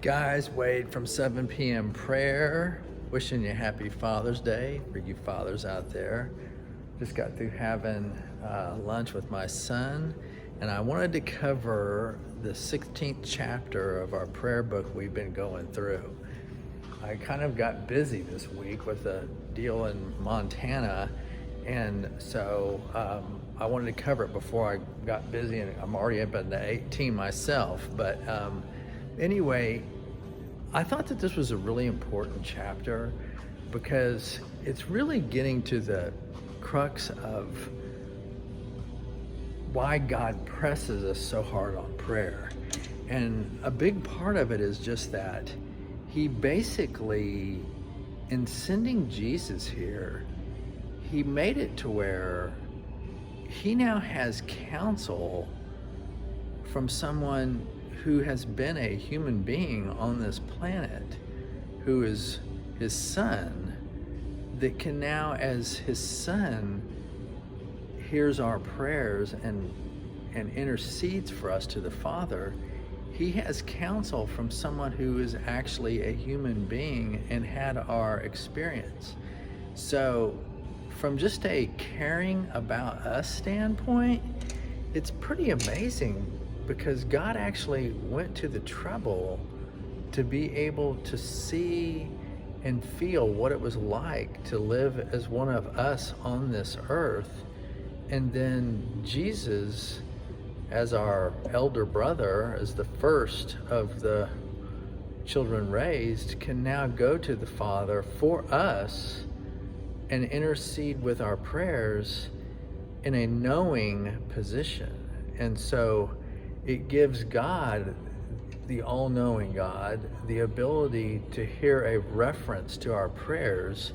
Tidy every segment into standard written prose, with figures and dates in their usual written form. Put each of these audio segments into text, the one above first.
Guys, Wade from 7 p.m. prayer. Wishing you happy Father's Day for you fathers out there. Just got through having lunch with my son, and I wanted to cover the 16th chapter of our prayer book we've been going through. I kind of got busy this week with a deal in Montana, and so I wanted to cover it before I got busy, and I'm already up at the 18 myself. But anyway, I thought that this was a really important chapter because it's really getting to the crux of why God presses us so hard on prayer. And a big part of it is just that he basically, in sending Jesus here, he made it to where he now has counsel from someone who has been a human being on this planet, who is his son, that can now, as his son, hears our prayers and intercedes for us to the Father. He has counsel from someone who is actually a human being and had our experience. So from just a caring about us standpoint, it's pretty amazing because God actually went to the trouble to be able to see and feel what it was like to live as one of us on this earth. And then Jesus, as our elder brother, as the first of the children raised, can now go to the Father for us and intercede with our prayers in a knowing position. And so it gives God, the all-knowing God, the ability to hear a reference to our prayers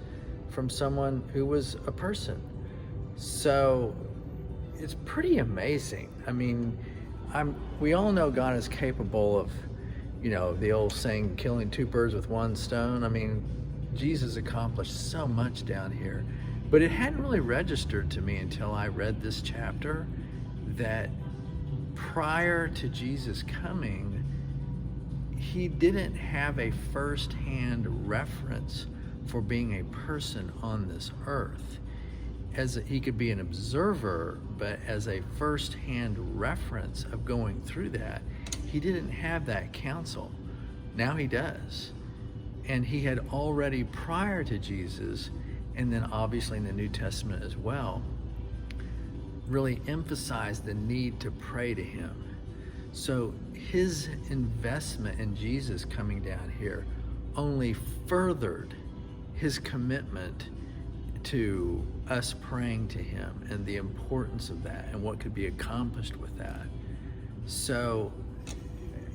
from someone who was a person. So it's pretty amazing. I mean, we all know God is capable of, the old saying, killing two birds with one stone. I mean, Jesus accomplished so much down here. But it hadn't really registered to me until I read this chapter that prior to Jesus coming, he didn't have a first-hand reference for being a person on this earth. He could be an observer, but as a first-hand reference of going through that, he didn't have that counsel. Now he does. And he had already, prior to Jesus, and then obviously in the New Testament as well, really emphasized the need to pray to him. So his investment in Jesus coming down here only furthered his commitment to us praying to him and the importance of that and what could be accomplished with that. So,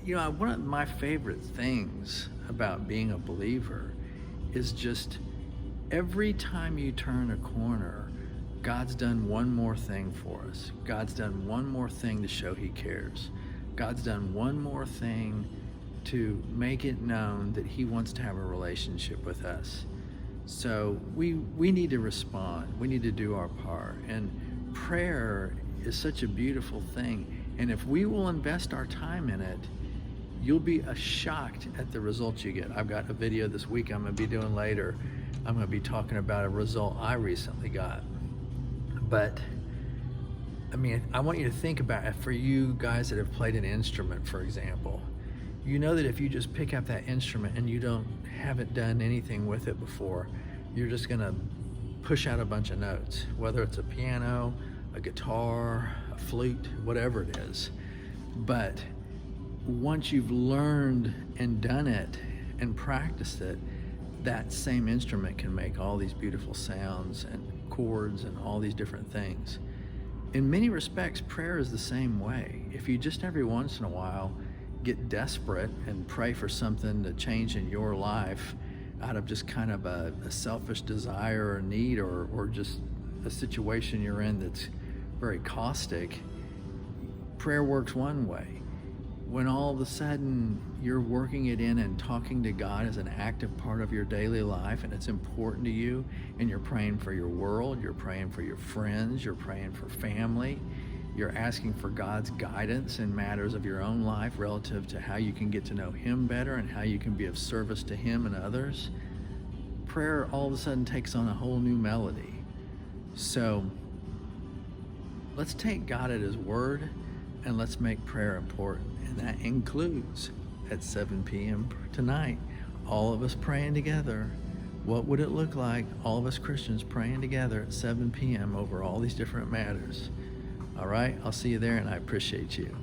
one of my favorite things about being a believer is just every time you turn a corner, God's done one more thing for us. God's done one more thing to show he cares. God's done one more thing to make it known that he wants to have a relationship with us. So we need to respond. We need to do our part. And prayer is such a beautiful thing. And if we will invest our time in it, you'll be shocked at the results you get. I've got a video this week I'm going to be doing later. I'm going to be talking about a result I recently got. But I want you to think about it. For you guys that have played an instrument, for example, you know that if you just pick up that instrument and you haven't done anything with it before, you're just gonna push out a bunch of notes, whether it's a piano, a guitar, a flute, whatever it is. But once you've learned and done it and practiced it, that same instrument can make all these beautiful sounds and chords and all these different things. In many respects, prayer is the same way. If you just every once in a while get desperate and pray for something to change in your life out of just kind of a selfish desire or need or just a situation you're in that's very caustic, prayer works one way. When all of a sudden you're working it in and talking to God as an active part of your daily life and it's important to you, and you're praying for your world, you're praying for your friends, you're praying for family, you're asking for God's guidance in matters of your own life relative to how you can get to know Him better and how you can be of service to Him and others, prayer all of a sudden takes on a whole new melody. So let's take God at His word and let's make prayer important. And that includes at 7 p.m. tonight, all of us praying together. What would it look like, all of us Christians praying together at 7 p.m. over all these different matters? All right, I'll see you there, and I appreciate you.